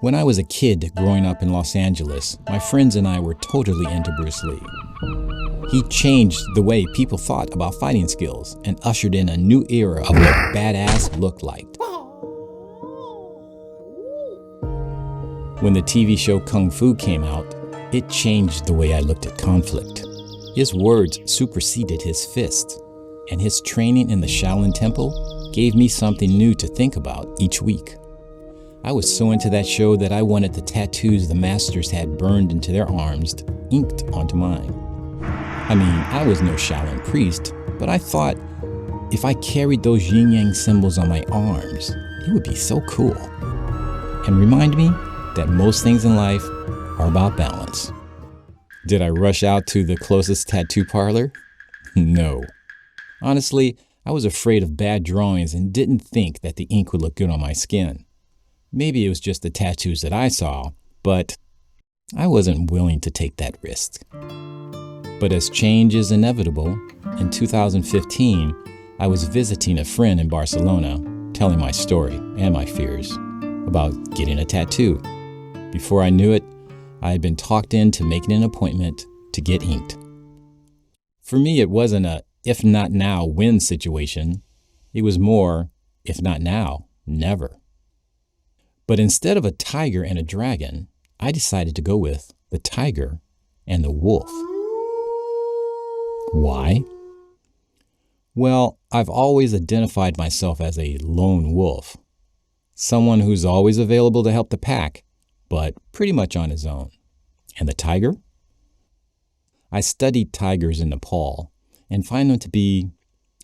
When I was a kid growing up in Los Angeles, my friends and I were totally into Bruce Lee. He changed the way people thought about fighting skills and ushered in a new era of what badass looked like. When the TV show Kung Fu came out, it changed the way I looked at conflict. His words superseded his fists, and his training in the Shaolin Temple gave me something new to think about each week. I was so into that show that I wanted the tattoos the masters had burned into their arms inked onto mine. I mean, I was no Shaolin priest, but I thought if I carried those yin-yang symbols on my arms, it would be so cool. And remind me that most things in life are about balance. Did I rush out to the closest tattoo parlor? No. Honestly, I was afraid of bad drawings and didn't think that the ink would look good on my skin. Maybe it was just the tattoos that I saw, but I wasn't willing to take that risk. But as change is inevitable, in 2015, I was visiting a friend in Barcelona, telling my story and my fears about getting a tattoo. Before I knew it, I had been talked into making an appointment to get inked. For me, it wasn't a if not now, when situation. It was more, if not now, never. But instead of a tiger and a dragon, I decided to go with the tiger and the wolf. Why? Well, I've always identified myself as a lone wolf. Someone who's always available to help the pack, but pretty much on his own. And the tiger? I studied tigers in Nepal and find them to be,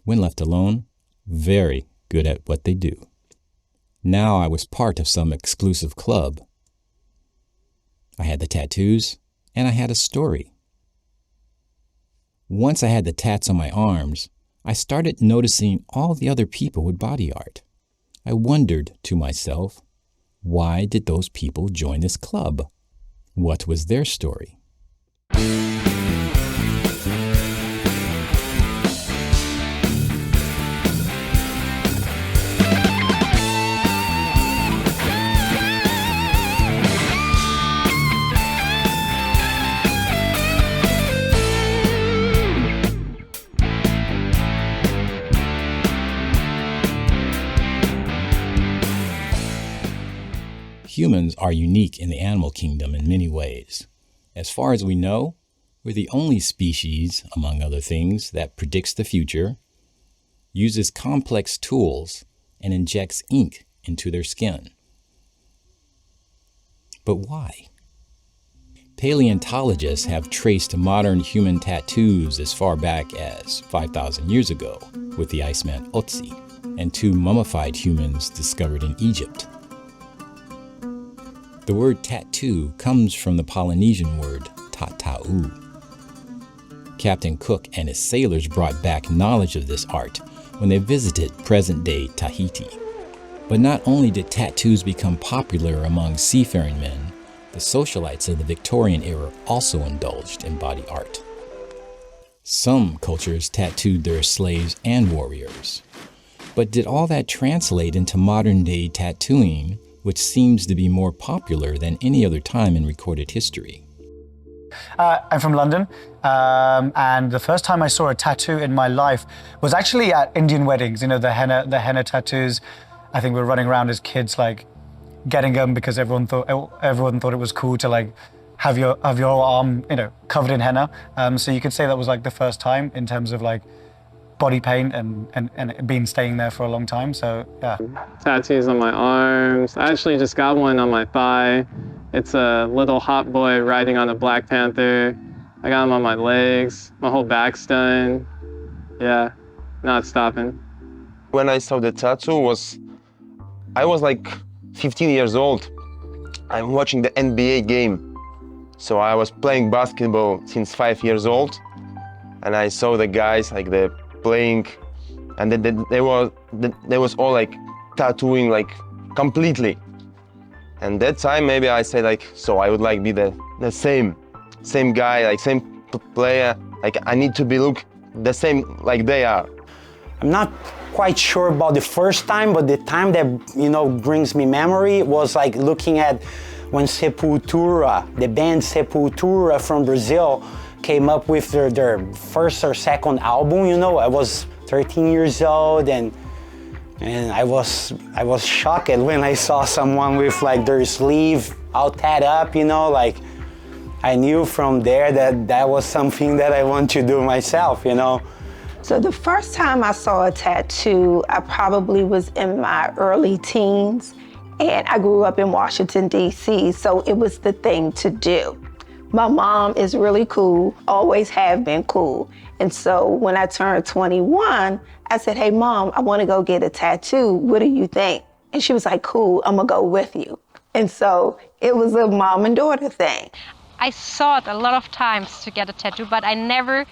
when left alone, very good at what they do. Now I was part of some exclusive club. I had the tattoos, and I had a story. Once I had the tats on my arms, I started noticing all the other people with body art. I wondered to myself, why did those people join this club? What was their story? Humans are unique in the animal kingdom in many ways. As far as we know, we're the only species, among other things, that predicts the future, uses complex tools, and injects ink into their skin. But why? Paleontologists have traced modern human tattoos as far back as 5,000 years ago with the Iceman Otzi and 2 mummified humans discovered in Egypt. The word tattoo comes from the Polynesian word tatau. Captain Cook and his sailors brought back knowledge of this art when they visited present-day Tahiti. But not only did tattoos become popular among seafaring men, the socialites of the Victorian era also indulged in body art. Some cultures tattooed their slaves and warriors. But did all that translate into modern-day tattooing, which seems to be more popular than any other time in recorded history? I'm from London, and the first time I saw a tattoo in my life was actually at Indian weddings. You know, the henna tattoos. I think we were running around as kids, like getting them because everyone thought it was cool to like have your arm, you know, covered in henna. So you could say that was like the first time in terms of like body paint and it been staying there for a long time, so yeah. Tattoos on my arms. I actually just got one on my thigh. It's a little hot boy riding on a Black Panther. I got him on my legs. My whole back's done. Yeah, not stopping. When I saw the tattoo I was like 15 years old. I'm watching the NBA game. So I was playing basketball since 5 years old. And I saw the guys like they're playing, and then they was all like tattooing like completely. And that time maybe I said like, so I would like be the same guy, like same player, like I need to be look the same like they are. I'm not quite sure about the first time, but the time that, you know, brings me memory was like looking at when Sepultura, the band Sepultura from Brazil, came up with their first or second album. You know, I was 13 years old, and I was shocked when I saw someone with like their sleeve all tatted up. You know, like I knew from there that was something that I want to do myself. You know. So the first time I saw a tattoo, I probably was in my early teens, and I grew up in Washington, D.C., so it was the thing to do. My mom is really cool, always have been cool. And so when I turned 21, I said, hey, Mom, I want to go get a tattoo. What do you think? And she was like, cool, I'm going to go with you. And so it was a mom and daughter thing. I sought a lot of times to get a tattoo, but I never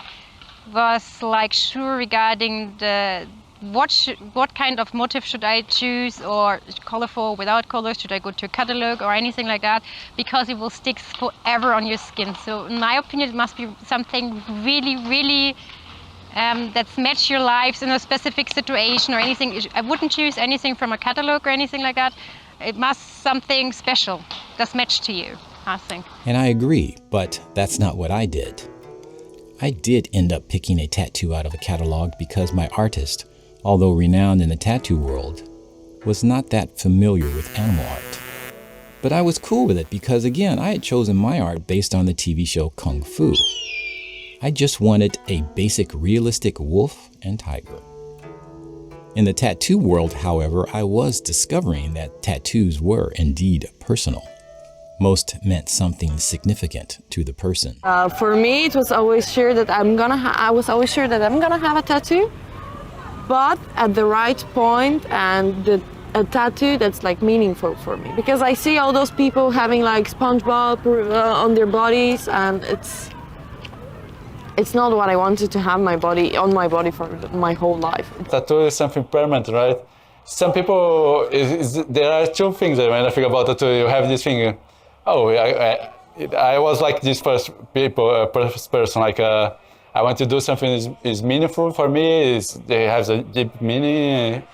was like sure regarding the what kind of motif should I choose, or colorful, without colors, should I go to a catalog or anything like that, because it will stick forever on your skin. So in my opinion, it must be something really that's match your lives in a specific situation or anything. I wouldn't choose anything from a catalog or anything like that. It must something special that's matched to you, I think. And I agree, but that's not what I did. I did end up picking a tattoo out of a catalog because my artist, although renowned in the tattoo world, was not that familiar with animal art. But I was cool with it because, again, I had chosen my art based on the TV show Kung Fu. I just wanted a basic realistic wolf and tiger. In the tattoo world, however, I was discovering that tattoos were indeed personal. Most meant something significant to the person. For me, it was always sure that I was always sure that I'm gonna have a tattoo, but at the right point, and a tattoo that's like meaningful for me. Because I see all those people having like SpongeBob on their bodies, and it's not what I wanted to have on my body for my whole life. Tattoo is something permanent, right? Some people, there are two things when I think about tattoo. You have this thing. Oh, I was like this first person, like I want to do something is meaningful for me, they have a deep meaning.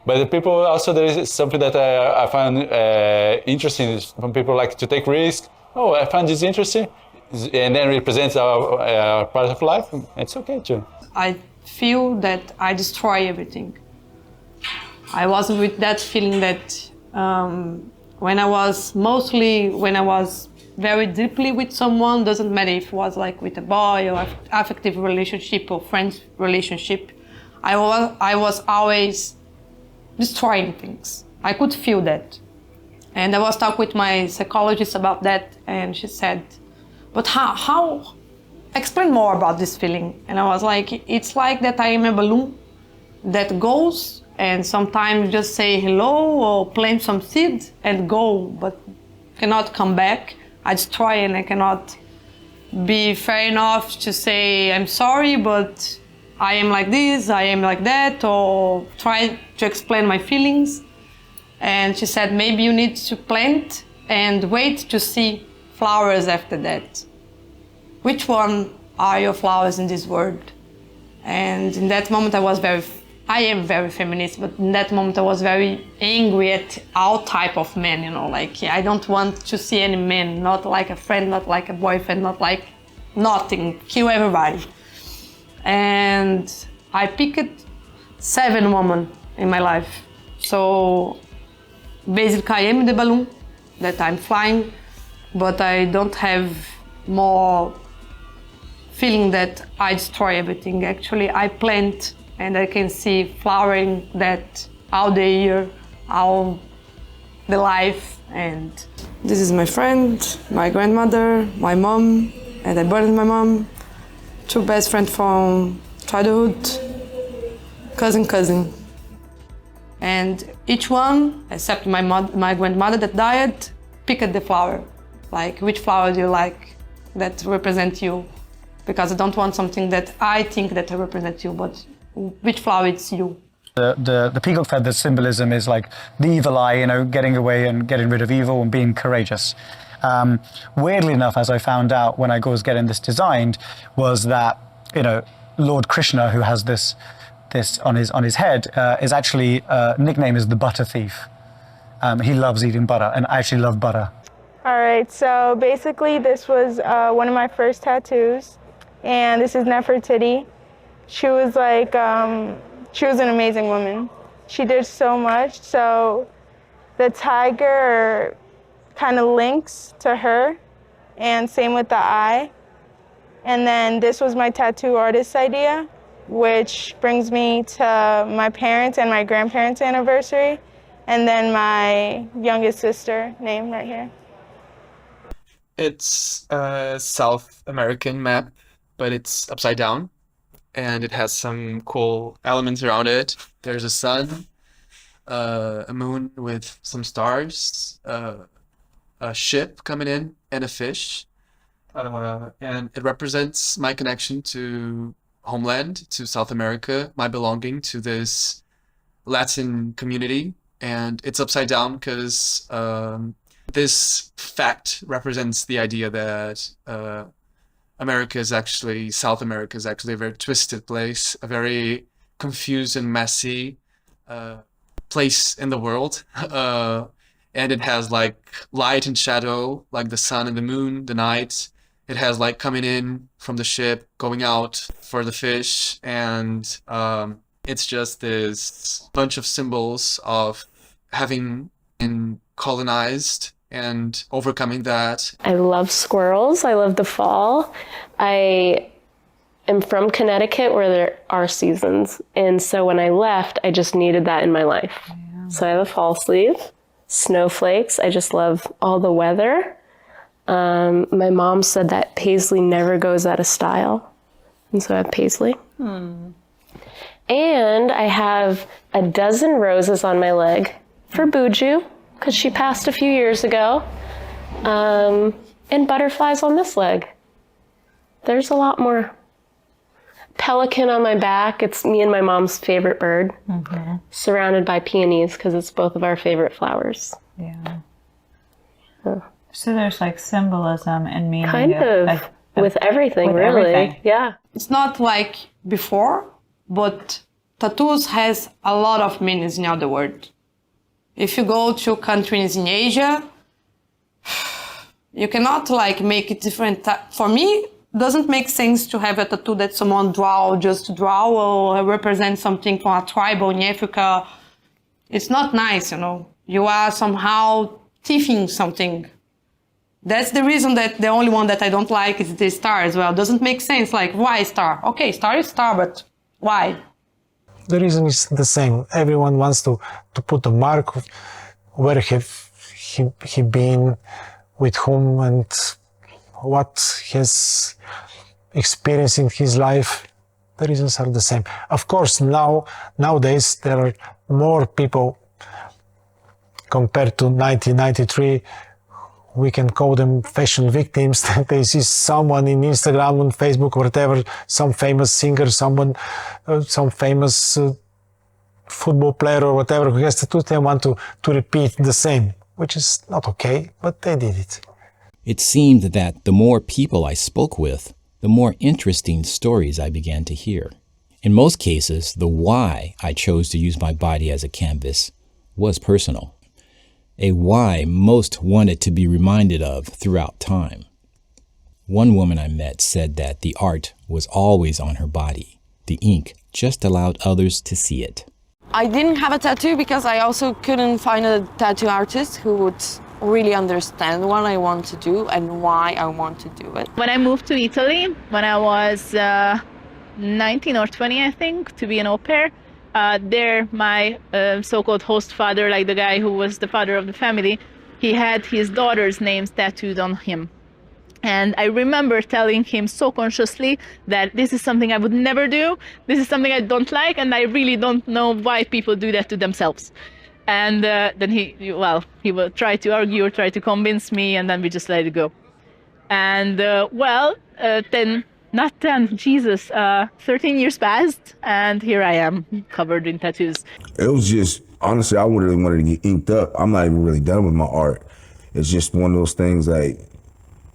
But the people also, there is something that I find interesting is when people like to take risks. Oh, I find this interesting, and then represents our part of life. It's okay too. I feel that I destroy everything. I was with that feeling that when I was very deeply with someone, doesn't matter if it was like with a boy or affective relationship or friends relationship, I was always destroying things. I could feel that. And I was talking with my psychologist about that, and she said, but how? Explain more about this feeling. And I was like, it's like that I am a balloon that goes and sometimes just say hello or plant some seeds and go, but cannot come back. I destroy, and I cannot be fair enough to say I'm sorry, but I am like this, I am like that, or try to explain my feelings. And she said, maybe you need to plant and wait to see flowers after that. Which one are your flowers in this world? And in that moment I am very feminist, but in that moment I was very angry at all type of men, you know, like I don't want to see any man, not like a friend, not like a boyfriend, not like nothing, kill everybody. And I picked 7 women in my life. So basically I am the balloon that I'm flying, but I don't have more feeling that I destroy everything. Actually, I plant and I can see flowering that all the year, all the life. And this is my friend, my grandmother, my mom, and I burned my mom, 2 best friends from childhood, cousin. And each one, except my grandmother that died, picked the flower. Like, which flower do you like that represents you? Because I don't want something that I think that represents you, but which flower it's you. The peacock feather symbolism is like the evil eye, you know, getting away and getting rid of evil and being courageous. Weirdly enough, as I found out when I was getting this designed, was that, you know, Lord Krishna, who has this this on his head is actually nickname is the butter thief. He loves eating butter, and I actually love butter. All right, so basically this was one of my first tattoos, and this is Nefertiti. She was like, she was an amazing woman. She did so much, so the tiger kind of links to her, and same with the eye. And then this was my tattoo artist's idea, which brings me to my parents' and my grandparents' anniversary, and then my youngest sister name right here. It's a South American map, but it's upside down, and it has some cool elements around it. There's a sun, a moon with some stars, a ship coming in, and a fish. And it represents my connection to homeland, to South America, my belonging to this Latin community. And it's upside down because this fact represents the idea that South America is actually a very twisted place, a very confused and messy place in the world. And it has like light and shadow, like the sun and the moon, the night. It has like coming in from the ship, going out for the fish. And it's just this bunch of symbols of having been colonized and overcoming that. I love squirrels. I love the fall. I am from Connecticut where there are seasons. And so when I left, I just needed that in my life. Yeah. So I have a fall sleeve, snowflakes. I just love all the weather. My mom said that paisley never goes out of style. And so I have paisley. And I have a dozen roses on my leg for Buju, because she passed a few years ago, and butterflies on this leg. There's a lot more. Pelican on my back. It's me and my mom's favorite bird. Surrounded by peonies, because it's both of our favorite flowers. Yeah. So there's like symbolism and meaning. Kind of with everything, with really. Everything. Yeah. It's not like before, but tattoos has a lot of meanings in other words. If you go to countries in Asia, you cannot like make it different. For me, it doesn't make sense to have a tattoo that someone draw just to draw or represent something from a tribe in Africa. It's not nice, you know. You are somehow thieving something. That's the reason that the only one that I don't like is the star as well. It doesn't make sense. Like, why star? Okay, star is star, but why? The reason is the same. Everyone wants to put a mark of where he been, with whom, and what he's experienced in his life. The reasons are the same. Of course, nowadays there are more people compared to 1993. We can call them fashion victims. They see someone in Instagram, on Facebook, whatever, some famous singer, some famous football player or whatever who has tattoos, they want to repeat the same, which is not okay, but they did it. It seemed that the more people I spoke with, the more interesting stories I began to hear. In most cases, the why I chose to use my body as a canvas was personal. A why most wanted to be reminded of throughout time. One woman I met said that the art was always on her body. The ink just allowed others to see it. I didn't have a tattoo because I also couldn't find a tattoo artist who would really understand what I want to do and why I want to do it. When I moved to Italy, when I was 19 or 20, I think, to be an au pair, there my so-called host father, like the guy who was the father of the family, he had his daughter's names tattooed on him. And I remember telling him so consciously that this is something I would never do, this is something I don't like, and I really don't know why people do that to themselves. And then he will try to argue or try to convince me, and then we just let it go. And 13 years passed, and here I am, covered in tattoos. It was just, honestly, I really wanted to get inked up. I'm not even really done with my art. It's just one of those things like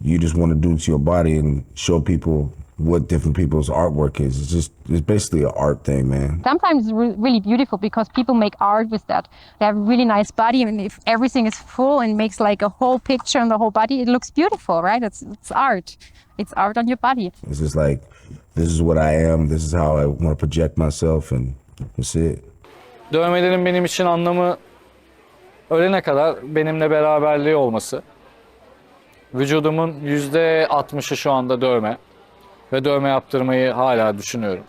you just want to do to your body and show people what different people's artwork is. It's basically an art thing, man. Sometimes it's really beautiful because people make art with that. They have a really nice body, and if everything is full and makes like a whole picture on the whole body, it looks beautiful, right? It's art. It's art on your body. It's just like, this is what I am, this is how I want to project myself, and that's it. Dövmelerin benim için anlamı ölene kadar benimle beraberliği olması. Vücudumun %60'ı şu anda dövme ve dövme yaptırmayı hala düşünüyorum.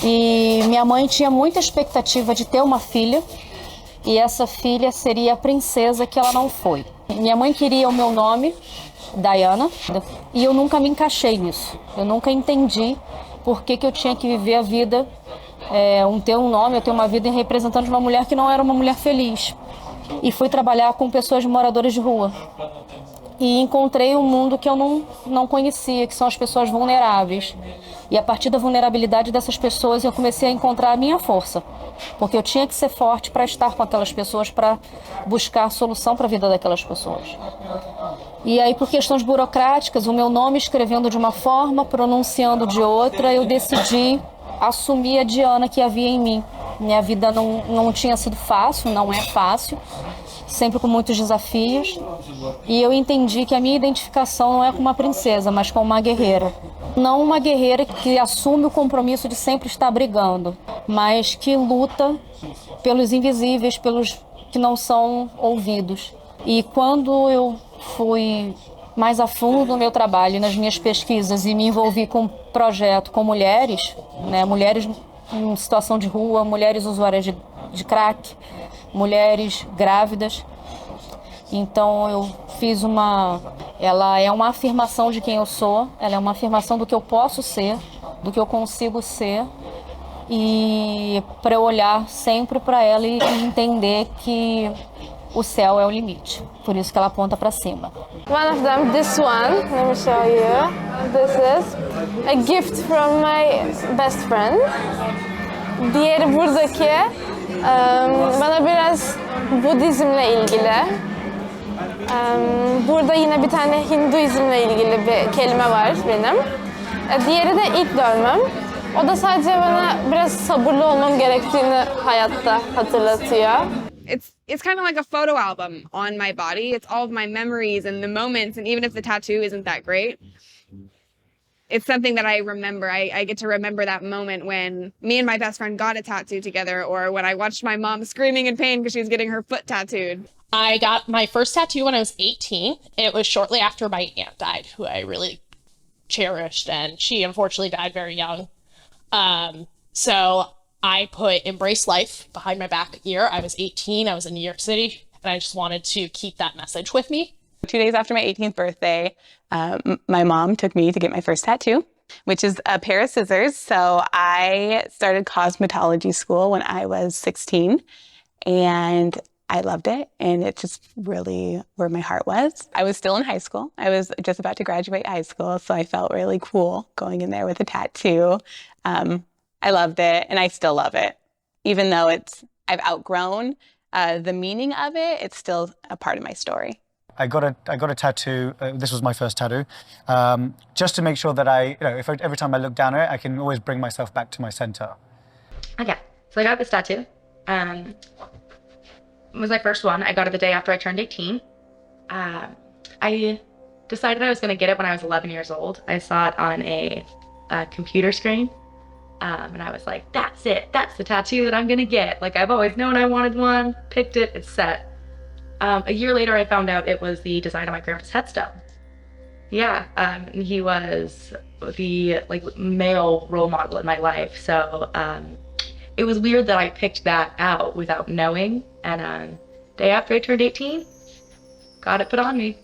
Minha mãe tinha muita expectativa de ter uma filha, e essa filha seria a princesa que ela não foi. Minha mãe queria o meu nome, Diana, e eu nunca me encaixei nisso. Eu nunca entendi por que eu tinha que viver a vida, ter um nome, eu ter uma vida representando uma mulher que não era uma mulher feliz. E fui trabalhar com pessoas moradoras de rua. E encontrei um mundo que eu não conhecia, que são as pessoas vulneráveis. E a partir da vulnerabilidade dessas pessoas eu comecei a encontrar a minha força. Porque eu tinha que ser forte para estar com aquelas pessoas, para buscar solução para a vida daquelas pessoas. E aí, por questões burocráticas, o meu nome escrevendo de uma forma, pronunciando de outra, eu decidi assumir a Diana que havia em mim. Minha vida não tinha sido fácil, não é fácil, sempre com muitos desafios. E eu entendi que a minha identificação não é com uma princesa, mas com uma guerreira. Não uma guerreira que assume o compromisso de sempre estar brigando, mas que luta pelos invisíveis, pelos que não são ouvidos. E quando eu fui mais a fundo no meu trabalho, nas minhas pesquisas, e me envolvi com um projeto com mulheres, né, mulheres em situação de rua, mulheres usuárias de crack, mulheres grávidas. Então eu fiz ela é uma afirmação de quem eu sou, ela é uma afirmação do que eu posso ser, do que eu consigo ser, e para eu olhar sempre para ela e entender que o céu é o limite, por isso que ela aponta para cima. One of them, this one, let me show you. This is a gift from my best friend. Diğeri buradaki bana biraz Budizmle ilgili. Burada yine bir tane Hinduizmle ilgili bir kelime var benim. Diğeri de ilk dövmem. O da sadece bana biraz sabırlı olmam gerektiğini hayatta hatırlatıyor. It's kind of like a photo album on my body. It's all of my memories and the moments, and even if the tattoo isn't that great, it's something that I remember. I get to remember that moment when me and my best friend got a tattoo together, or when I watched my mom screaming in pain because she was getting her foot tattooed. I got my first tattoo when I was 18. It was shortly after my aunt died, who I really cherished, and she unfortunately died very young. So I put Embrace Life behind my back ear. I was 18, I was in New York City, and I just wanted to keep that message with me. 2 days after my 18th birthday, my mom took me to get my first tattoo, which is a pair of scissors. So I started cosmetology school when I was 16, and I loved it, and it just really where my heart was. I was still in high school. I was just about to graduate high school, so I felt really cool going in there with a tattoo. I loved it, and I still love it. Even though I've outgrown the meaning of it, it's still a part of my story. I got a tattoo. This was my first tattoo, just to make sure that every time I look down at it, I can always bring myself back to my center. Okay, so I got this tattoo. It was my first one. I got it the day after I turned 18. I decided I was going to get it when I was 11 years old. I saw it on a computer screen, and I was like, that's it. That's the tattoo that I'm going to get. Like, I've always known I wanted one, picked it, it's set. A year later, I found out it was the design of my grandpa's headstone. Yeah, he was the male role model in my life. So it was weird that I picked that out without knowing. And day after I turned 18, got it put on me.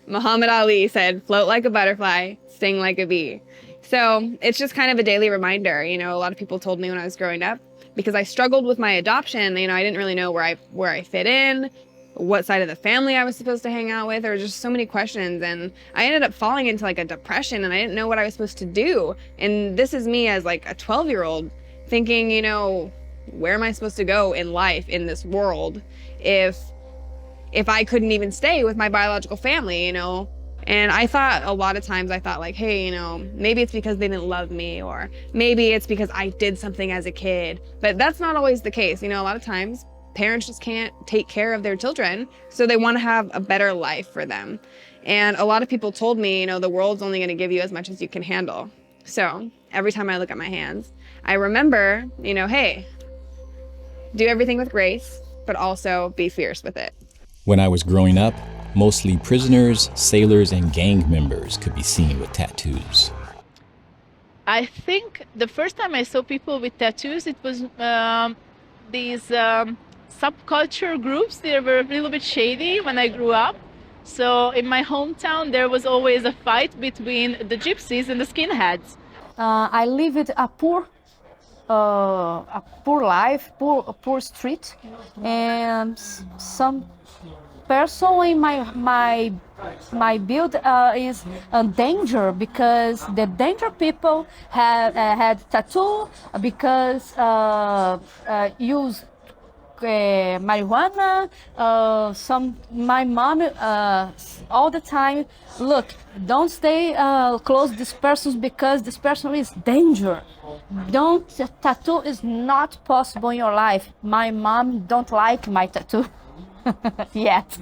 Muhammad Ali said, float like a butterfly, sting like a bee. So it's just kind of a daily reminder. You know, a lot of people told me when I was growing up, because I struggled with my adoption, you know, I didn't really know where I fit in, what side of the family I was supposed to hang out with. There were just so many questions, and I ended up falling into like a depression, and I didn't know what I was supposed to do. And this is me as like a 12-year-old thinking, you know, where am I supposed to go in life, in this world, if I couldn't even stay with my biological family, you know? And I thought a lot of times, I thought like, hey, you know, maybe it's because they didn't love me, or maybe it's because I did something as a kid. But that's not always the case. You know, a lot of times parents just can't take care of their children, so they want to have a better life for them. And a lot of people told me, you know, the world's only going to give you as much as you can handle. So every time I look at my hands, I remember, you know, hey, do everything with grace, but also be fierce with it. When I was growing up, mostly prisoners, sailors, and gang members could be seen with tattoos. I think the first time I saw people with tattoos, it was these subculture groups. They were a little bit shady when I grew up. So in my hometown, there was always a fight between the gypsies and the skinheads. I lived a poor life, poor street, and some person in my build is a danger, because the danger people had tattoo because use marijuana. My mom all the time, look, don't stay close to this person because this person is danger. Tattoo is not possible in your life. My mom don't like my tattoo yet.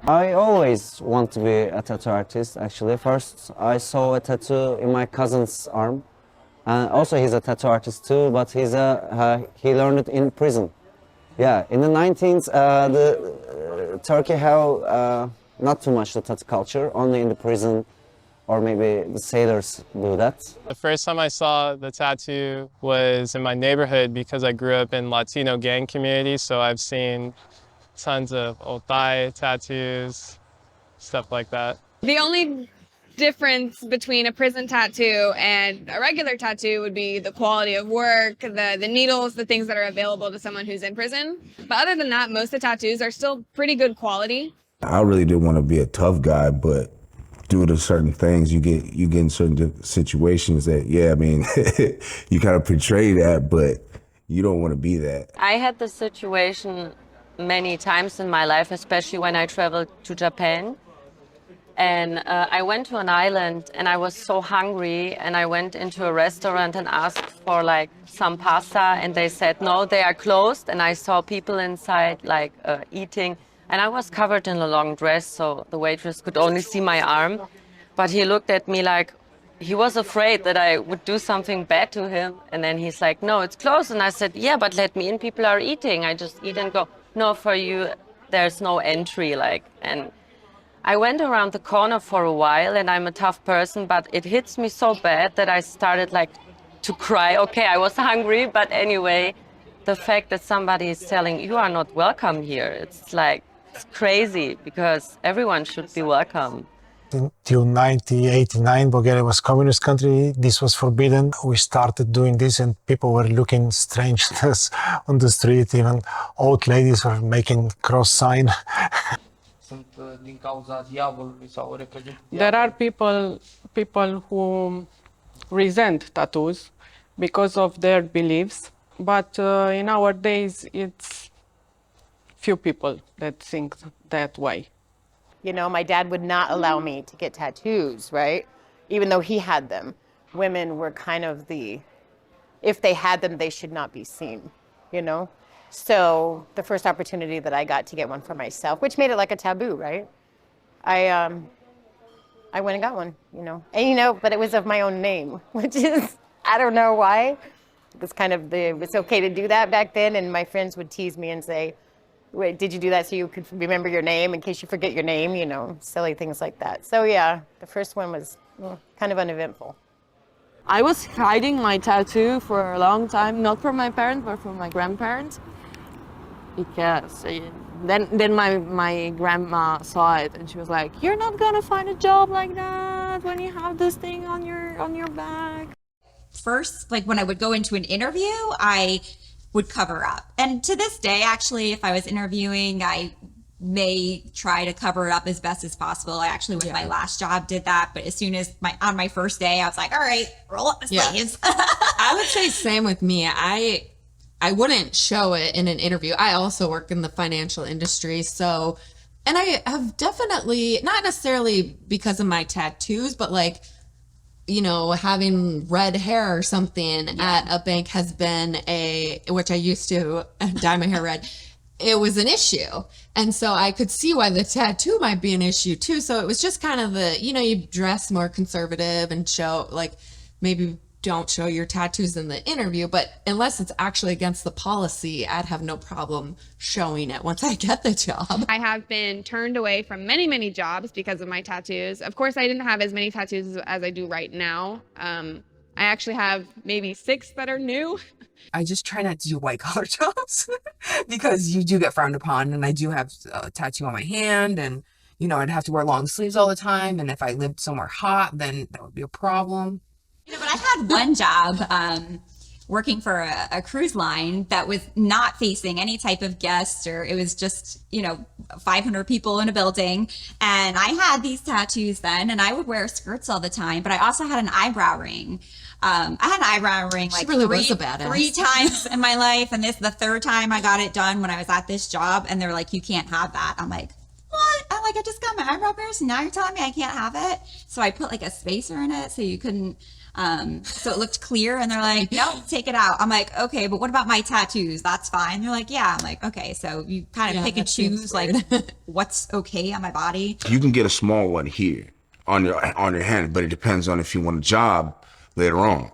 I always want to be a tattoo artist, actually. First, I saw a tattoo in my cousin's arm. And also he's a tattoo artist too, but he learned it in prison. Yeah, in the 19th, Turkey have not too much the tattoo culture, only in the prison, or maybe the sailors do that. The first time I saw the tattoo was in my neighborhood because I grew up in Latino gang community, so I've seen tons of otay tattoos, stuff like that. The only difference between a prison tattoo and a regular tattoo would be the quality of work, the needles, the things that are available to someone who's in prison. But other than that, most of the tattoos are still pretty good quality. I really didn't want to be a tough guy, but due to certain things, you get in certain situations that, yeah, I mean, you kind of portray that, but you don't want to be that. I had this situation many times in my life, especially when I traveled to Japan. And I went to an island and I was so hungry, and I went into a restaurant and asked for like some pasta, and they said, no, they are closed. And I saw people inside like eating, and I was covered in a long dress, so the waitress could only see my arm. But he looked at me like he was afraid that I would do something bad to him. And then he's like, no, it's closed. And I said, yeah, but let me in, people are eating. I just eat and go. No, for you, there's no entry, like. And I went around the corner for a while, and I'm a tough person, but it hits me so bad that I started like to cry. Okay, I was hungry, but anyway, the fact that somebody is telling you are not welcome here, it's like, it's crazy, because everyone should be welcome. Until 1989, Bulgaria was communist country. This was forbidden. We started doing this, and people were looking strange at us on the street. Even old ladies were making cross sign. There are people who resent tattoos because of their beliefs, but in our days it's few people that think that way. You know, my dad would not allow me to get tattoos, right? Even though he had them. Women were kind of if they had them, they should not be seen, you know? So the first opportunity that I got to get one for myself, which made it like a taboo, right? I went and got one, you know? And you know, but it was of my own name, which is, I don't know why. It was kind of it was okay to do that back then, and my friends would tease me and say, wait, did you do that so you could remember your name in case you forget your name, you know, silly things like that. So yeah, the first one was kind of uneventful. I was hiding my tattoo for a long time, not from my parents, but from my grandparents. Because then my grandma saw it and she was like, you're not gonna find a job like that when you have this thing on your back. First, like when I would go into an interview, I would cover up. And to this day, actually, if I was interviewing, I may try to cover it up as best as possible. I actually, with my last job, did that. But as soon as on my first day, I was like, all right, roll up the sleeves. I would say same with me. I wouldn't show it in an interview. I also work in the financial industry, so And I have definitely, not necessarily because of my tattoos, but like, you know, having red hair or something at a bank has been which I used to dye my hair red. It was an issue. And so I could see why the tattoo might be an issue too. So it was just kind of you dress more conservative and show, like, maybe don't show your tattoos in the interview, but unless it's actually against the policy, I'd have no problem showing it once I get the job. I have been turned away from many, many jobs because of my tattoos. Of course, I didn't have as many tattoos as I do right now. I actually have maybe 6 that are new. I just try not to do white collar jobs because you do get frowned upon, and I do have a tattoo on my hand, and you know, I'd have to wear long sleeves all the time, and if I lived somewhere hot, then that would be a problem. You know, but I had one job working for a cruise line that was not facing any type of guests, or it was just, 500 people in a building. And I had these tattoos then, and I would wear skirts all the time, but I also had an eyebrow ring. I had an eyebrow ring like three times in my life. And this is the 3rd time I got it done when I was at this job. And they're like, you can't have that. I'm like, what? I just got my eyebrow pierced and now you're telling me I can't have it? So I put like a spacer in it so you couldn't, so it looked clear, and they're like, no, take it out. I'm like, okay, but what about my tattoos? That's fine. They're like, yeah. I'm like, okay. So you kind of pick and choose like what's okay on my body. You can get a small one here on your hand, but it depends on if you want a job later on.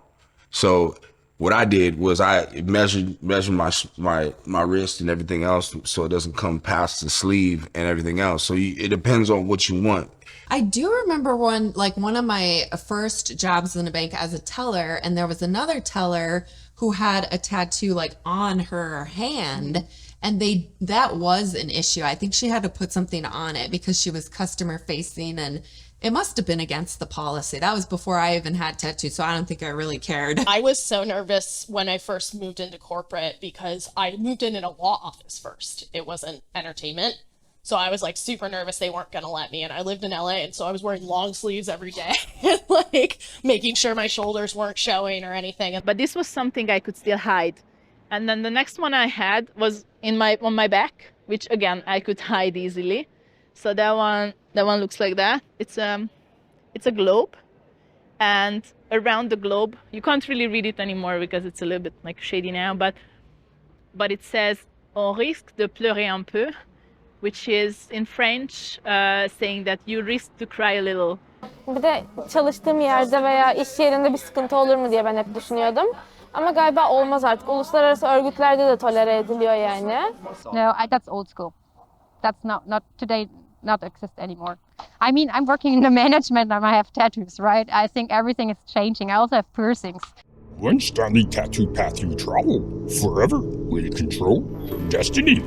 So what I did was I measured my wrist and everything else so it doesn't come past the sleeve and everything else. So it depends on what you want. I do remember one of my first jobs in a bank as a teller, and there was another teller who had a tattoo like on her hand, and that was an issue. I think she had to put something on it because she was customer facing, and it must have been against the policy. That was before I even had tattoos, so I don't think I really cared. I was so nervous when I first moved into corporate because I moved in a law office first. It wasn't entertainment. So I was like super nervous they weren't going to let me. And I lived in LA. And so I was wearing long sleeves every day, like making sure my shoulders weren't showing or anything. But this was something I could still hide. And then the next one I had was on my back, which again, I could hide easily. So that one looks like that. It's a globe. And around the globe, you can't really read it anymore because it's a little bit like shady now, but it says, on risque de pleurer un peu, which is in French saying that you risk to cry a little. Bir de çalıştığım yerde veya iş yerinde bir sıkıntı olur mu diye ben hep düşünüyordum. Ama galiba olmaz artık. Uluslararası örgütlerde de tolere ediliyor yani. No, that's old school. That's not today, not exist anymore. I mean, I'm working in the management and I have tattoos, right? I think everything is changing. I also have piercings. One stunning tattoo path you travel forever will control your destiny.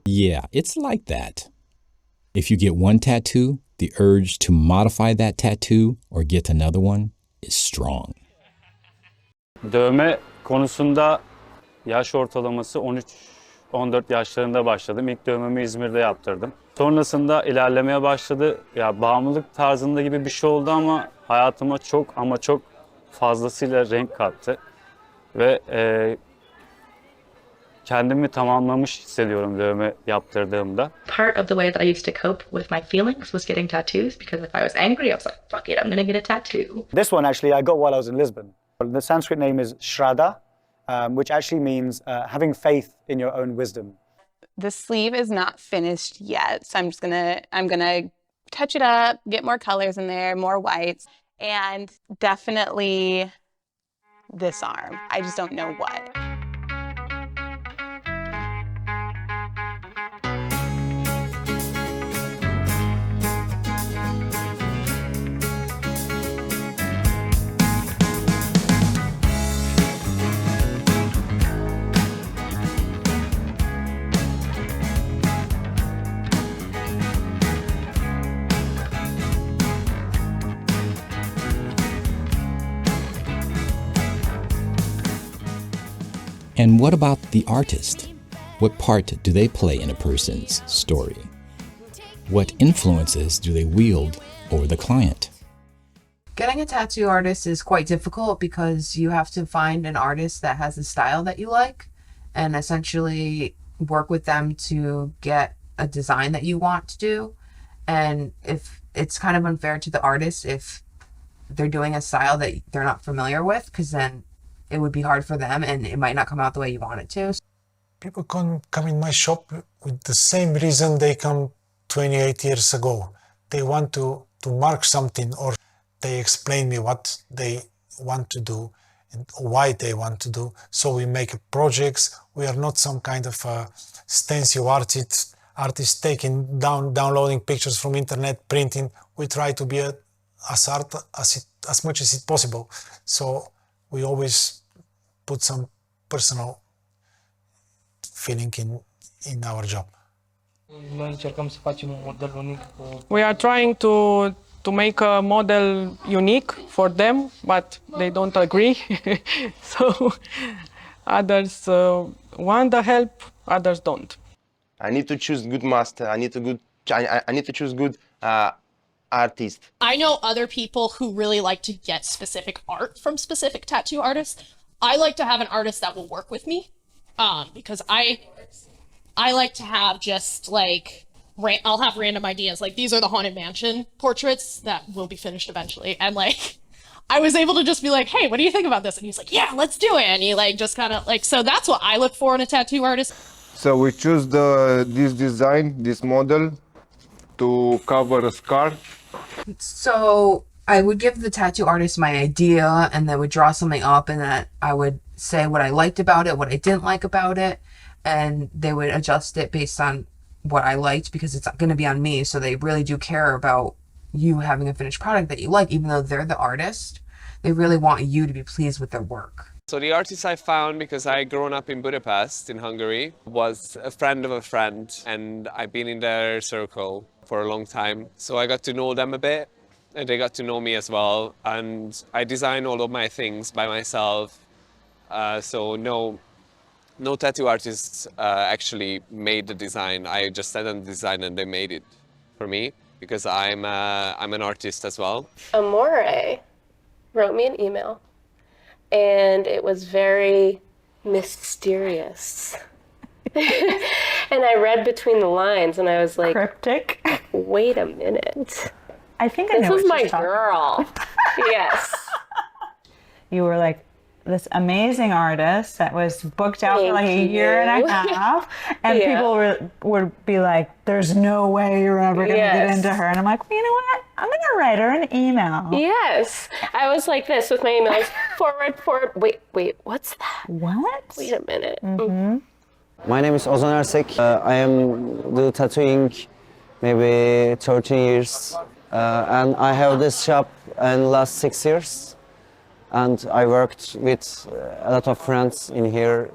Yeah, it's like that. If you get one tattoo, the urge to modify that tattoo or get another one is strong. Dövme konusunda yaş ortalaması 13-14 yaşlarında başladım. İlk dövmemi İzmir'de yaptırdım. Sonrasında ilerlemeye başladı. Ya bağımlılık tarzında gibi bir şey oldu ama hayatıma çok ama çok fazlasıyla renk kattı. Ve kendimi tamamlamış hissediyorum dövme yaptırdığımda. Part of the way that I used to cope with my feelings was getting tattoos, because if I was angry, I was like, fuck it, I'm gonna get a tattoo. This one actually I got while I was in Lisbon. The Sanskrit name is Shraddha, which actually means having faith in your own wisdom. The sleeve is not finished yet, so I'm gonna touch it up, get more colors in there, more whites, and definitely this arm. I just don't know what. And what about the artist? What part do they play in a person's story? What influences do they wield over the client? Getting a tattoo artist is quite difficult because you have to find an artist that has a style that you like. And essentially, work with them to get a design that you want to do. And if it's kind of unfair to the artist if they're doing a style that they're not familiar with, because then it would be hard for them and it might not come out the way you want it to. People come in my shop with the same reason they come 28 years ago. They want to mark something, or they explain me what they want to do and why they want to do. So we make projects. We are not some kind of stencil artist downloading pictures from internet, printing. We try to be as much as it's possible. So we always put some personal feeling in our job. We are trying to make a model unique for them, but they don't agree. So others want the help, others don't. I need to choose good master. I need to choose good artist. I know other people who really like to get specific art from specific tattoo artists. I like to have an artist that will work with me, because I like to have just like, I'll have random ideas. Like, these are the Haunted Mansion portraits that will be finished eventually. And like, I was able to just be like, hey, what do you think about this? And he's like, yeah, let's do it. And he like, just kind of like, so that's what I look for in a tattoo artist. So we choose this design, this model to cover a scar. So I would give the tattoo artist my idea and then would draw something up, and that I would say what I liked about it, what I didn't like about it, and they would adjust it based on what I liked, because it's going to be on me. So they really do care about you having a finished product that you like, even though they're the artist. They really want you to be pleased with their work. So the artist I found, because I grown up in Budapest in Hungary, was a friend of a friend, and I've been in their circle for a long time. So I got to know them a bit, and they got to know me as well. And I design all of my things by myself. So no tattoo artists actually made the design. I just sent them the design and they made it for me, because I'm an artist as well. Amore wrote me an email, and it was very mysterious. And I read between the lines, and I was like, cryptic. Wait a minute. I think I know This is what my she's talking girl. Yes. You were like this amazing artist that was booked out for like a year and a half, and people would be like, there's no way you're ever going to get into her. And I'm like, well, you know what? I'm going to write her an email. Yes. I was like this with my emails. Forward. Wait, what's that? What? Wait a minute. My name is Ozan Ersek. I am do tattooing maybe 13 years. And I have this shop in last 6 years. And I worked with a lot of friends in here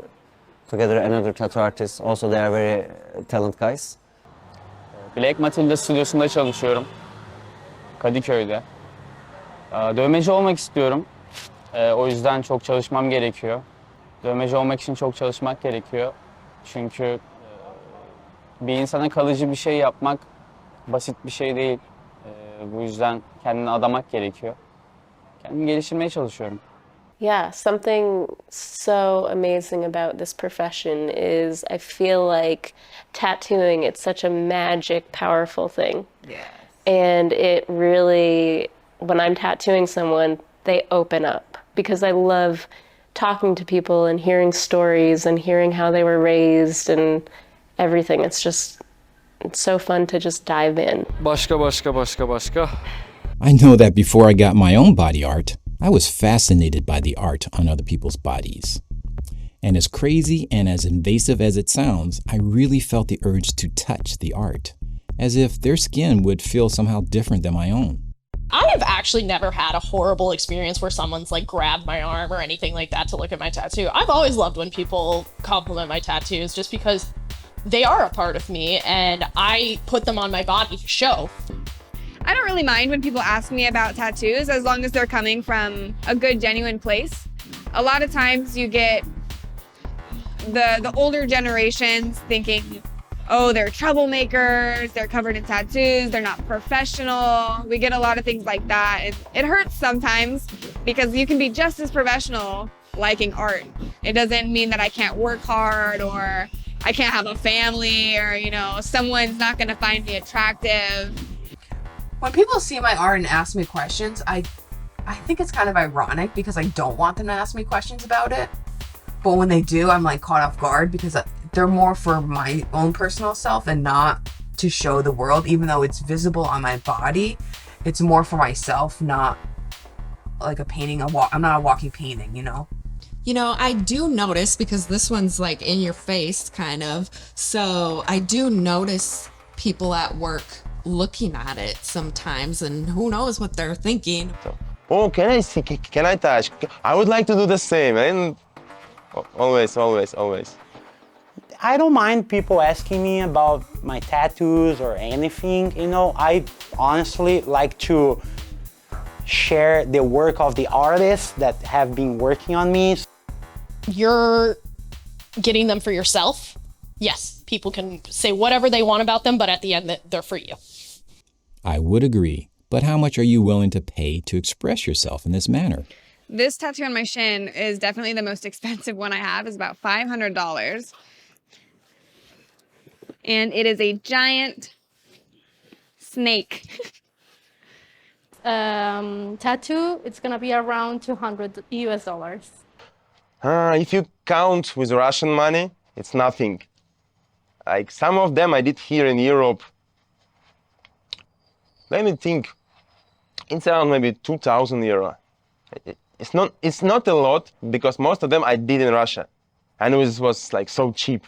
together, another tattoo artist. Also, they are very talented guys. Black Matilda stüdyosunda çalışıyorum. Kadıköy'de. Dövmeci olmak istiyorum. O yüzden çok çalışmam gerekiyor. Dövmeci olmak için çok çalışmak gerekiyor. Çünkü bir insana kalıcı bir şey yapmak basit bir şey değil. Bu yüzden kendini adamak gerekiyor. Kendimi geliştirmeye çalışıyorum. Yeah, something so amazing about this profession is I feel like tattooing, it's such a magic, powerful thing. Yeah. And it really, when I'm tattooing someone, they open up, because I love talking to people and hearing stories and hearing how they were raised and everything. It's so fun to just dive in. I know that before I got my own body art, I was fascinated by the art on other people's bodies. And as crazy and as invasive as it sounds, I really felt the urge to touch the art, as if their skin would feel somehow different than my own. I have actually never had a horrible experience where someone's like grabbed my arm or anything like that to look at my tattoo. I've always loved when people compliment my tattoos, just because they are a part of me and I put them on my body to show. I don't really mind when people ask me about tattoos, as long as they're coming from a good, genuine place. A lot of times you get the older generations thinking, oh, they're troublemakers, they're covered in tattoos, they're not professional. We get a lot of things like that. It hurts sometimes, because you can be just as professional liking art. It doesn't mean that I can't work hard or I can't have a family, or, you know, someone's not going to find me attractive. When people see my art and ask me questions, I think it's kind of ironic because I don't want them to ask me questions about it. But when they do, I'm like caught off guard because they're more for my own personal self and not to show the world, even though it's visible on my body. It's more for myself, not like a painting. I'm not a walking painting, you know? You know, I do notice, because this one's like in your face, kind of. So I do notice people at work looking at it sometimes, and who knows what they're thinking. Oh, can I see? Can I touch? I would like to do the same. And always. I don't mind people asking me about my tattoos or anything. You know, I honestly like to share the work of the artists that have been working on me. You're getting them for yourself. Yes, people can say whatever they want about them, but at the end, they're for you. I would agree, but how much are you willing to pay to express yourself in this manner? This tattoo on my shin is definitely the most expensive one I have. It's about $500. And it is a giant snake. Tattoo, it's gonna be around $200 US. If you count with Russian money, it's nothing. Like some of them I did here in Europe. Let me think. It's around maybe 2,000 euro. It's not a lot because most of them I did in Russia, and it was like so cheap.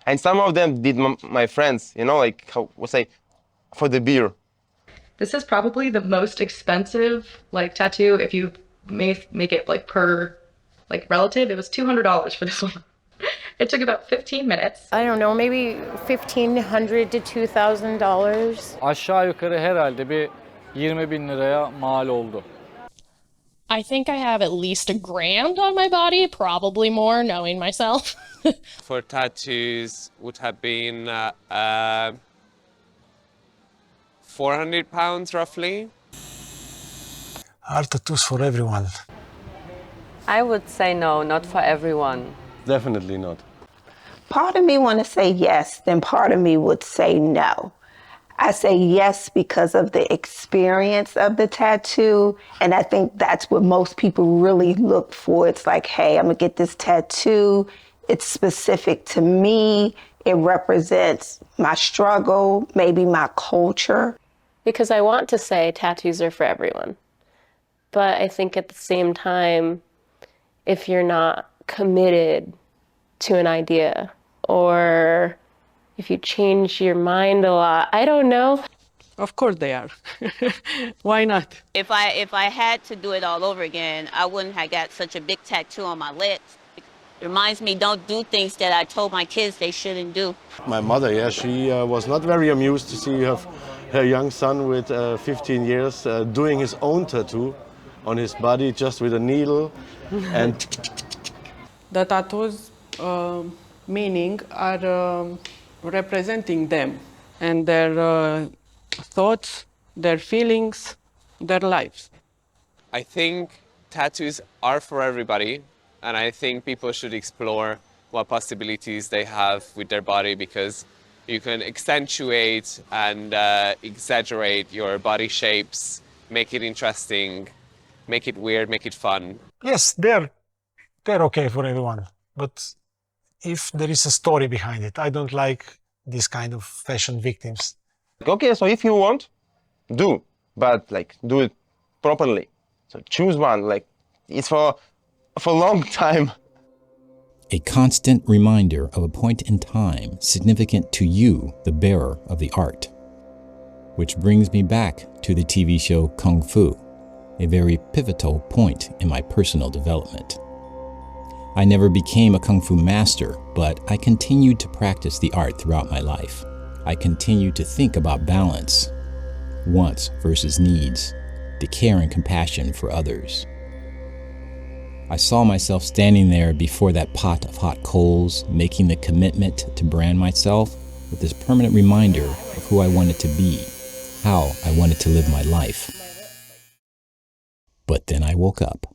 And some of them did my friends, you know, like how we say, for the beer. This is probably the most expensive like tattoo if you make it like per like relative. It was $200 for this one. It took about 15 minutes. I don't know, maybe $1,500 to $2,000. Aşağı yukarı herhalde bir 20.000 liraya mal oldu. I think I have at least $1,000 on my body, probably more, knowing myself. For tattoos would have been 400 pounds roughly. Are tattoos for everyone? I would say no, not for everyone. Definitely not. Part of me want to say yes, then part of me would say no. I say yes because of the experience of the tattoo, and I think that's what most people really look for. It's like, hey, I'm gonna get this tattoo. It's specific to me. It represents my struggle, maybe my culture. Because I want to say tattoos are for everyone. But I think at the same time, if you're not committed to an idea, or if you change your mind a lot, I don't know. Of course they are. Why not? If I had to do it all over again, I wouldn't have got such a big tattoo on my lips. It reminds me, don't do things that I told my kids they shouldn't do. My mother, yeah, she was not very amused to see her young son with 15 years doing his own tattoo on his body just with a needle. And the tattoos meaning are representing them and their thoughts, their feelings, their lives. I think tattoos are for everybody, and I think people should explore what possibilities they have with their body, because you can accentuate and exaggerate your body shapes, make it interesting, make it weird, make it fun. Yes, they're okay for everyone, but if there is a story behind it, I don't like this kind of fashion victims. Okay, so if you want, do, but like do it properly. So choose one, like it's for a long time. A constant reminder of a point in time significant to you, the bearer of the art. Which brings me back to the TV show Kung Fu, a very pivotal point in my personal development. I never became a Kung Fu master, but I continued to practice the art throughout my life. I continued to think about balance, wants versus needs, the care and compassion for others. I saw myself standing there before that pot of hot coals, making the commitment to brand myself with this permanent reminder of who I wanted to be, how I wanted to live my life. But then I woke up.